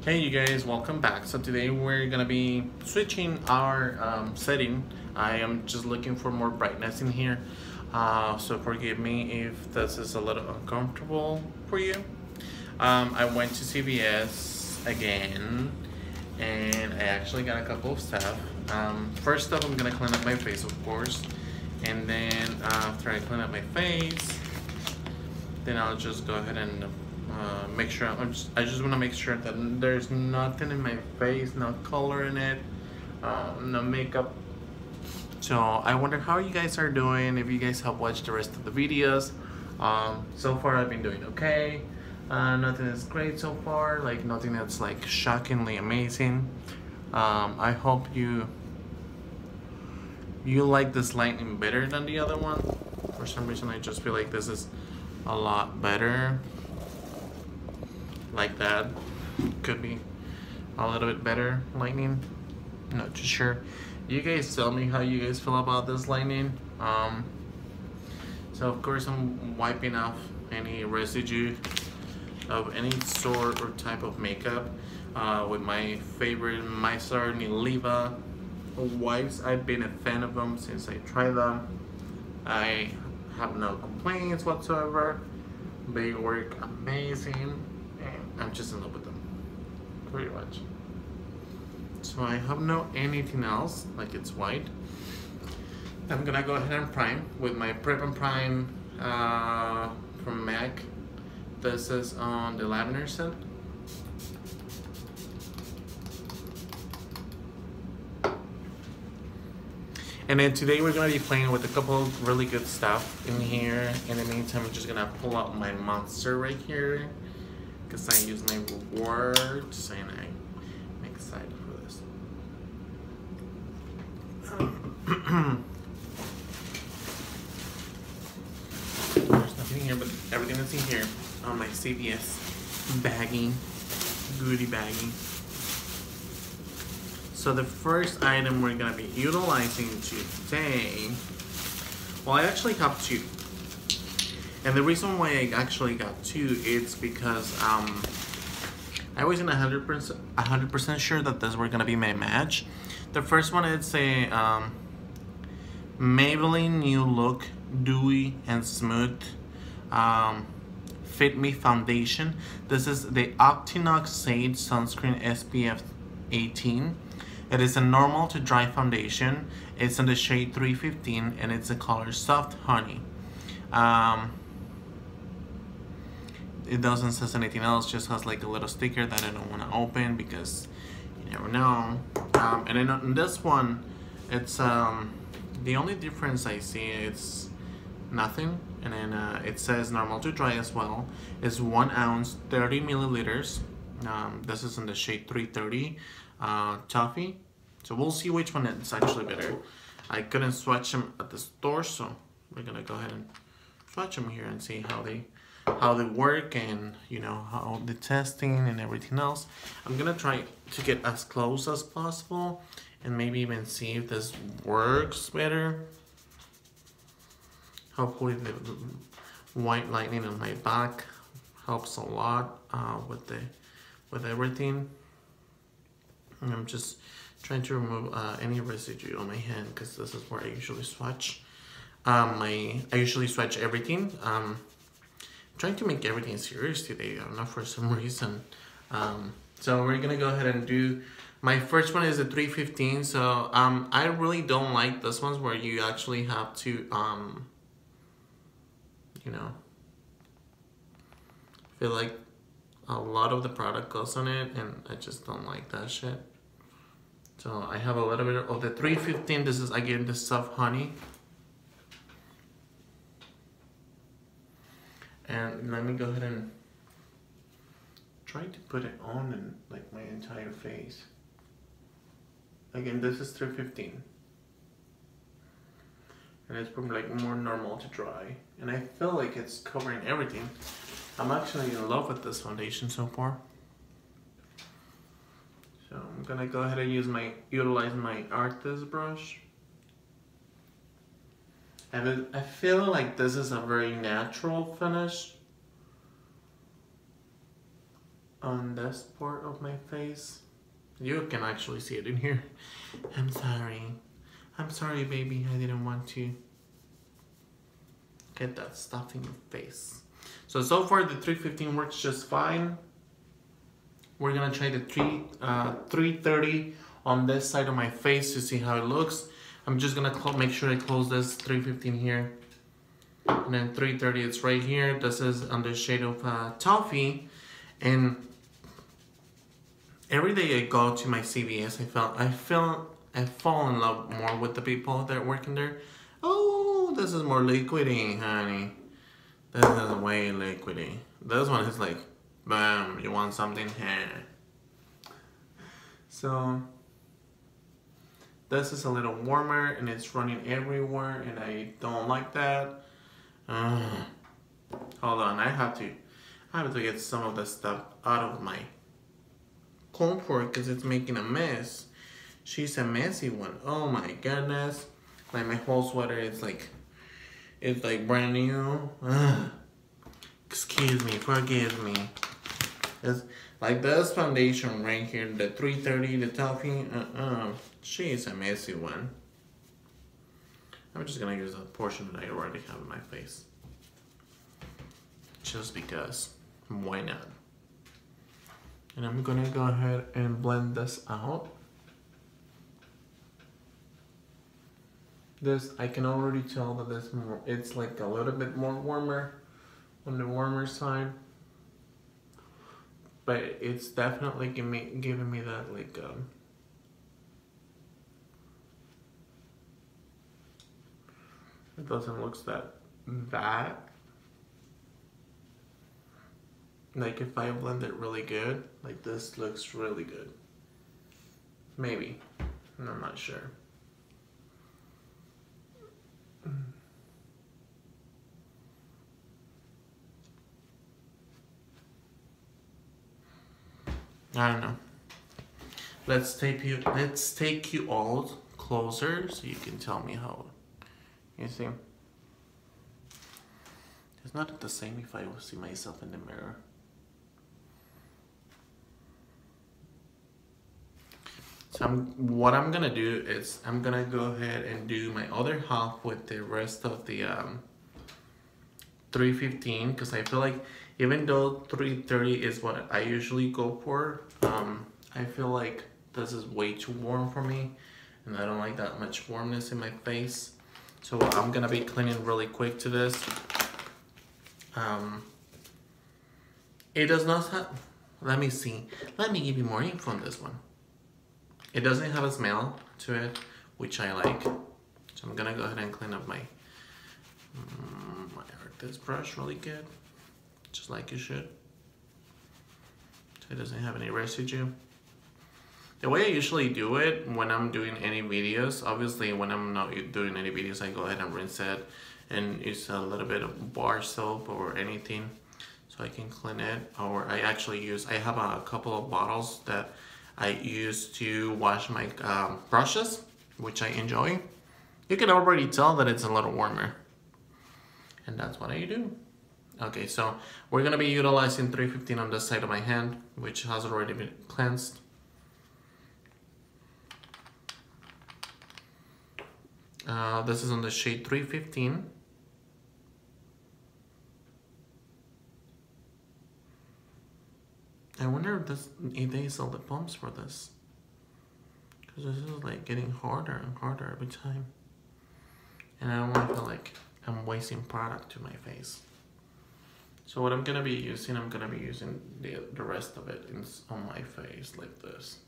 Hey you guys, welcome back. So today we're gonna be switching our setting. I am just looking for more brightness in here, so forgive me if this is a little uncomfortable for you. I went to CVS again and I actually got a couple of stuff. First up, I'm gonna clean up my face, of course, and then after I clean up my face, then I'll just go ahead and make sure I just want to make sure that there's nothing in my face, no color in it, no makeup. So I wonder how you guys are doing, if you guys have watched the rest of the videos. So far I've been doing okay. Nothing is great so far, like nothing that's like shockingly amazing. I hope you like this lighting better than the other one. For some reason I just feel like this is a lot better. Like that could be a little bit better lighting, not too sure. You guys tell me how you guys feel about this lighting. So of course I'm wiping off any residue of any sort or type of makeup with my favorite Mysar Niliva wipes. I've been a fan of them since I tried them. I have no complaints whatsoever. They work amazing. I'm just in love with them, pretty much. So I have no anything else, like it's white. I'm gonna go ahead and prime with my Prep and Prime from MAC. This is on the lavender scent. And then today we're gonna be playing with a couple of really good stuff in here. In the meantime, I'm just gonna pull out my monster right here, because I use my rewards and I'm excited for this. There's nothing here, but everything that's in here on my CVS bagging, goodie bagging. So the first item we're gonna be utilizing today, well, I actually have two. And the reason why I actually got two is because I wasn't 100% sure that this were gonna be my match. The first one is a Maybelline New Look Dewy and Smooth Fit Me Foundation. This is the Octinox Shade Sunscreen SPF 18. It is a normal to dry foundation. It's in the shade 315 and it's the color Soft Honey. It doesn't say anything else, just has like a little sticker that I don't want to open because you never know. And then on this one, it's the only difference I see, it's nothing. And then it says normal to dry as well. It's 1 ounce, 30 milliliters. This is in the shade 330 Toffee. So we'll see which one is actually better. I couldn't swatch them at the store, so we're gonna go ahead and swatch them here and see how they work, and you know, how the testing and everything else. I'm gonna try to get as close as possible and maybe even see if this works better. Hopefully the white lighting on my back helps a lot with everything. And I'm just trying to remove any residue on my hand because this is where I usually swatch. I usually swatch everything. Trying to make everything serious today, I don't know, for some reason. So we're gonna go ahead and do, my first one is a 315. So I really don't like this ones where you actually have to you know, feel like a lot of the product goes on it, and I just don't like that shit. So I have a little bit of the 315. This is again the Soft Honey. And let me go ahead and try to put it on in like my entire face. Again, this is 315. And it's from like more normal to dry. And I feel like it's covering everything. I'm actually in love with this foundation so far. So I'm gonna go ahead and utilize my artist brush. And I feel like this is a very natural finish. on this part of my face. You can actually see it in here. I'm sorry. I'm sorry, baby. I didn't want to get that stuff in your face. So far the 315 works just fine. We're gonna try the 330 on this side of my face to see how it looks. I'm just gonna make sure I close this 315 here. And then 330 it's right here. This is on the shade of Toffee. And every day I go to my CVS, I fall in love more with the people that work in there. Oh, this is more liquidy, honey. This is way liquidy. This one is like, bam, you want something here. So this is a little warmer and it's running everywhere and I don't like that. Hold on, I have to get some of the stuff out of my comfort because it's making a mess. She's a messy one. Oh my goodness. Like my whole sweater it's like brand new. Excuse me, forgive me. It's like this foundation right here, the 330, the Toffee, she is a messy one. I'm just gonna use a portion that I already have in my face. Just because, why not? And I'm gonna go ahead and blend this out. This, I can already tell that this more, it's like a little bit more warmer, on the warmer side. But it's definitely giving me that like, it doesn't look that bad. Like if I blend it really good, like this looks really good. Maybe, I'm not sure. I don't know. Let's take you all closer so you can tell me how you see. It's not the same if I see myself in the mirror. So what I'm gonna do is I'm gonna go ahead and do my other half with the rest of the 315 because I feel like even though 330 is what I usually go for, I feel like this is way too warm for me and I don't like that much warmness in my face. So I'm gonna be cleaning really quick to this. It does not have, let me see. Let me give you more info on this one. It doesn't have a smell to it, which I like. So I'm gonna go ahead and clean up my this brush really good, just like you should. So it doesn't have any residue. The way I usually do it when I'm doing any videos, obviously when I'm not doing any videos, I go ahead and rinse it and use a little bit of bar soap or anything so I can clean it. Or I actually I have a couple of bottles that I use to wash my brushes, which I enjoy. You can already tell that it's a little warmer. And that's what I do. Okay, so we're gonna be utilizing 315 on this side of my hand, which has already been cleansed. This is on the shade 315. I wonder if they sell the pumps for this. Because this is like getting harder and harder every time. And I don't want to feel like I'm wasting product to my face. So what I'm gonna be using, the rest of it on my face like this.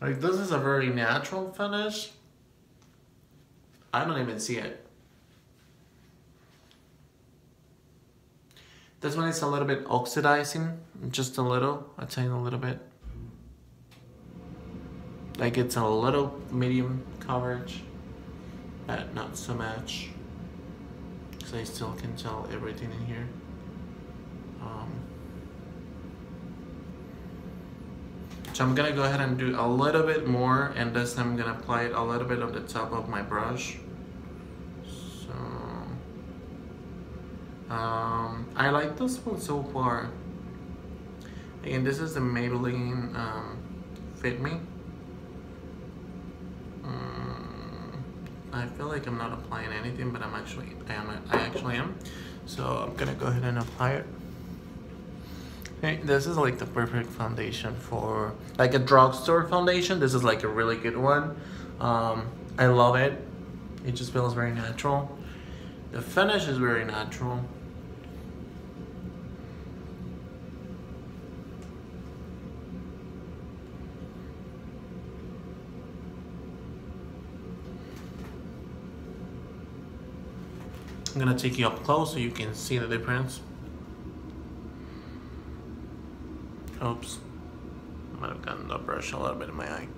Like this is a very natural finish. I don't even see it. This one is a little bit oxidizing, just a tiny little bit. Like it's a little medium coverage, but not so much. Because I still can tell everything in here. So I'm gonna go ahead and do a little bit more, and this time I'm gonna apply it a little bit on the top of my brush. So I like this one so far. Again, this is the Maybelline Fit Me. I feel like I'm not applying anything, but I actually am. So I'm gonna go ahead and apply it. Okay, this is like the perfect foundation for like a drugstore foundation. This is like a really good one. I love it. It just feels very natural. The finish is very natural. I'm gonna take you up close so you can see the difference. Oops, might have gotten the brush a little bit in my eye.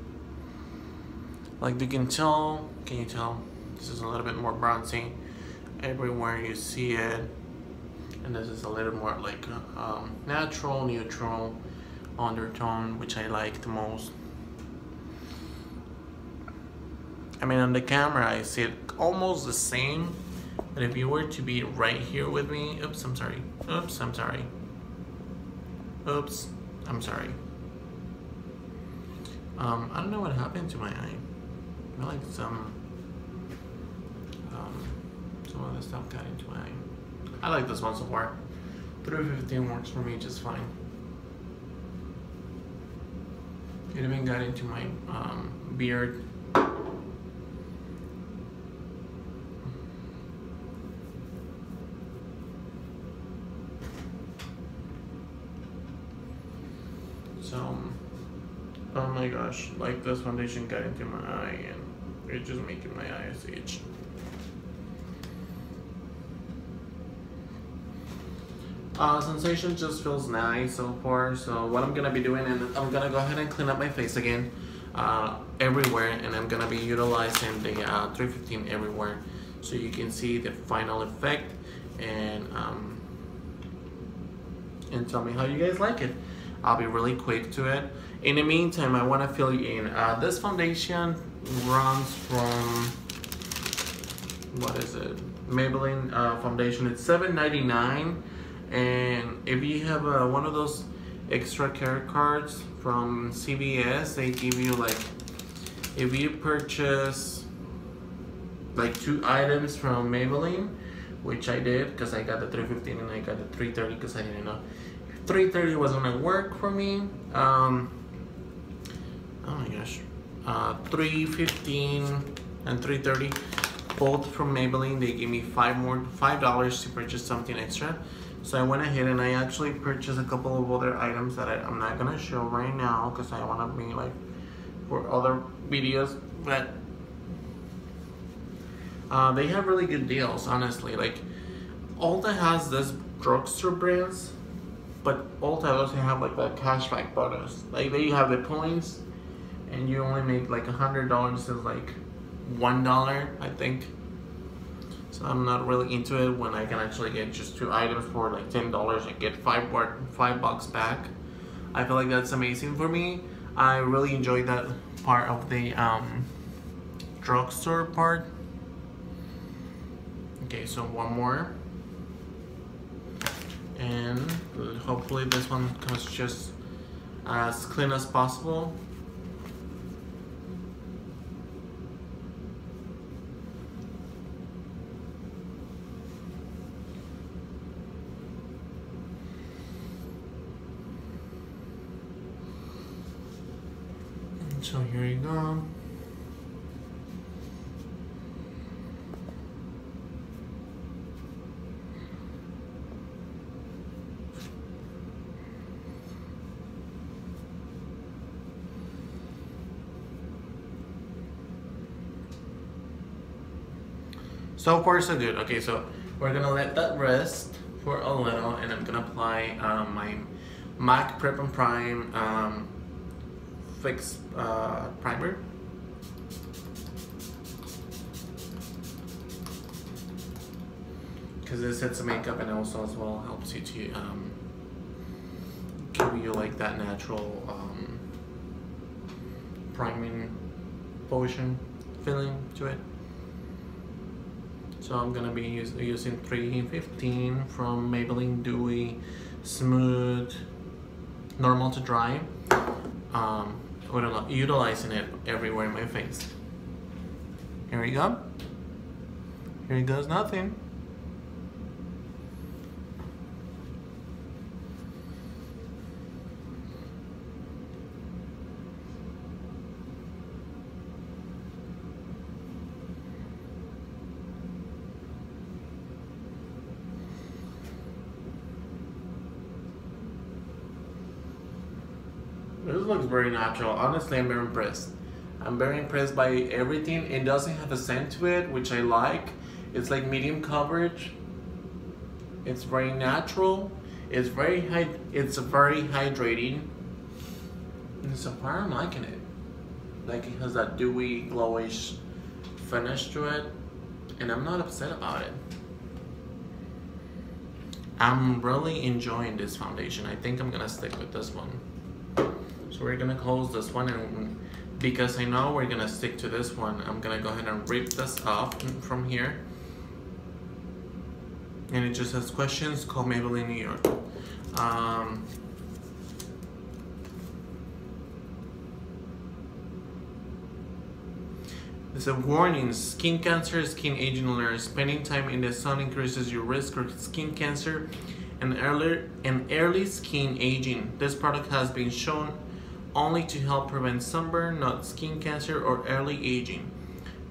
Like you can tell, can you tell? This is a little bit more bronzy everywhere you see it, and this is a little more like natural, neutral undertone, which I like the most. I mean, on the camera I see it almost the same, but if you were to be right here with me, oops, I'm sorry. Oops, I'm sorry. Oops, I'm sorry. I don't know what happened to my eye. I feel like some of the stuff got into my eye. I like this one so far. 315 works for me just fine. It even got into my beard. So, oh my gosh, like this foundation got into my eye and it's just making my eyes itch. Sensation just feels nice so far. So what I'm gonna be doing, and I'm gonna go ahead and clean up my face again everywhere, and I'm gonna be utilizing the 315 everywhere so you can see the final effect, and tell me how you guys like it. I'll be really quick to it. In the meantime, I want to fill you in. This foundation runs from, what is it? Maybelline foundation. It's $7.99, and if you have one of those extra care cards from CVS, they give you like, if you purchase like 2 items from Maybelline, which I did because I got the 315 and I got the 330 because I didn't know 330 was gonna work for me. Oh my gosh, 315 and 330, both from Maybelline. They gave me $5 to purchase something extra. So I went ahead and I actually purchased a couple of other items that I'm not gonna show right now because I want to be like for other videos. But they have really good deals, honestly. Like Ulta has this drugstore brands, but Ulta also have like the cashback bonus. Like they have the points, and you only make like $100 instead of like $1, I think. So I'm not really into it when I can actually get just 2 items for like $10 and get $5 back. I feel like that's amazing for me. I really enjoyed that part of the drugstore part. Okay, so one more. And hopefully this one comes just as clean as possible. So here you go. So far so good. Okay, so we're gonna let that rest for a little, and I'm gonna apply my MAC Prep and Prime Fix primer. Because it sets the makeup and also as well helps you to give you like that natural priming potion feeling to it. So So I'm gonna be using 315 from Maybelline Dewy Smooth Normal to Dry. Utilizing it everywhere in my face. Here we go. Here goes nothing. This looks very natural. Honestly, I'm very impressed. I'm very impressed by everything. It doesn't have a scent to it, which I like. It's like medium coverage. It's very natural. It's very hydrating. And so far, I'm liking it. Like, it has that dewy, glowish finish to it, and I'm not upset about it. I'm really enjoying this foundation. I think I'm gonna stick with this one. So we're gonna close this one, and because I know we're gonna stick to this one, I'm gonna go ahead and rip this off from here. And it just has questions, call Maybelline New York. It's a warning: skin cancer, skin aging alert. Spending time in the sun increases your risk for skin cancer and early skin aging. This product has been shown only to help prevent sunburn, not skin cancer or early aging.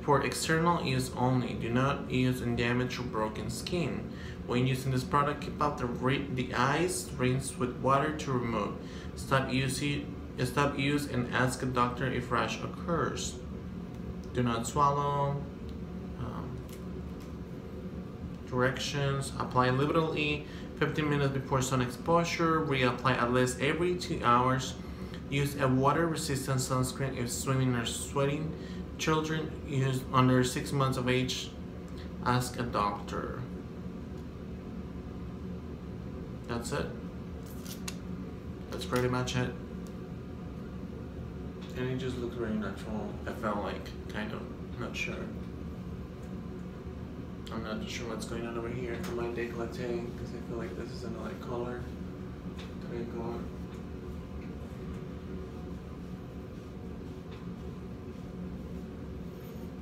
For external use only. Do not use in damaged or broken skin. When using this product, keep out the eyes, rinse with water to remove. Stop use and ask a doctor if rash occurs. Do not swallow. Directions: apply liberally 15 minutes before sun exposure. Reapply at least every 2 hours. Use a water-resistant sunscreen if swimming or sweating. Children used under 6 months of age, ask a doctor. That's it. That's pretty much it. And it just looks very natural. I felt like, kind of, not sure. I'm not sure what's going on over here for my décolleté, because I feel like this is another color. There you go.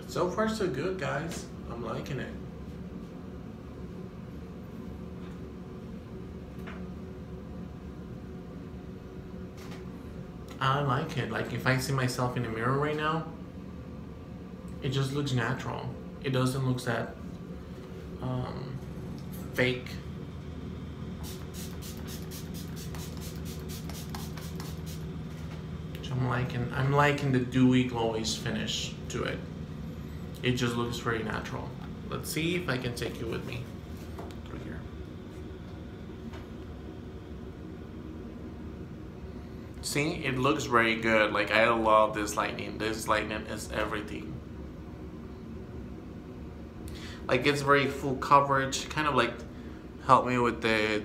So far so good, guys. I'm liking it. I like it. Like, if I see myself in the mirror right now, it just looks natural. It doesn't look that fake. So I'm liking the dewy, glowish finish to it. It just looks very natural. Let's see if I can take you with me through here. See, it looks very good. Like, I love this lighting. This lighting is everything. Like, it's very full coverage, kind of like help me with the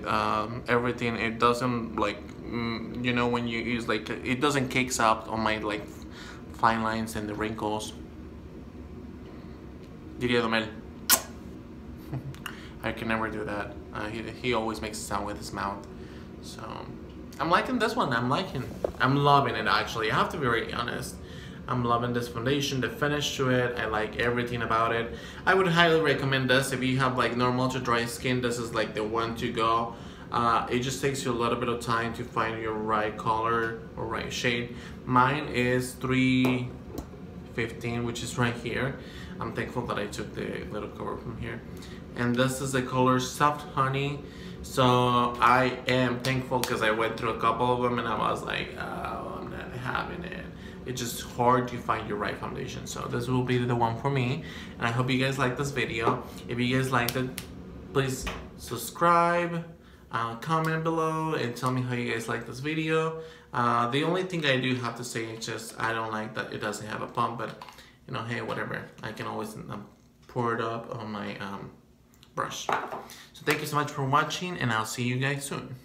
everything. It doesn't like, you know, when you use, like, it doesn't cakes up on my, like, fine lines and the wrinkles. Diría Domel. I can never do that. He always makes a sound with his mouth. So I'm liking this one. I'm loving it, actually. I have to be very honest. I'm loving this foundation, the finish to it. I like everything about it. I would highly recommend this if you have like normal to dry skin. This is like the one to go. It just takes you a little bit of time to find your right color or right shade. Mine is 315, which is right here. I'm thankful that I took the little cover from here. And this is the color Soft Honey. So I am thankful because I went through a couple of them and I was like, oh, I'm not having it. It's just hard to find your right foundation. So this will be the one for me. And I hope you guys like this video. If you guys liked it, please subscribe, comment below, and tell me how you guys like this video. The only thing I do have to say is just I don't like that it doesn't have a pump, but you know, hey, whatever. I can always pour it up on my brush. So thank you so much for watching, and I'll see you guys soon.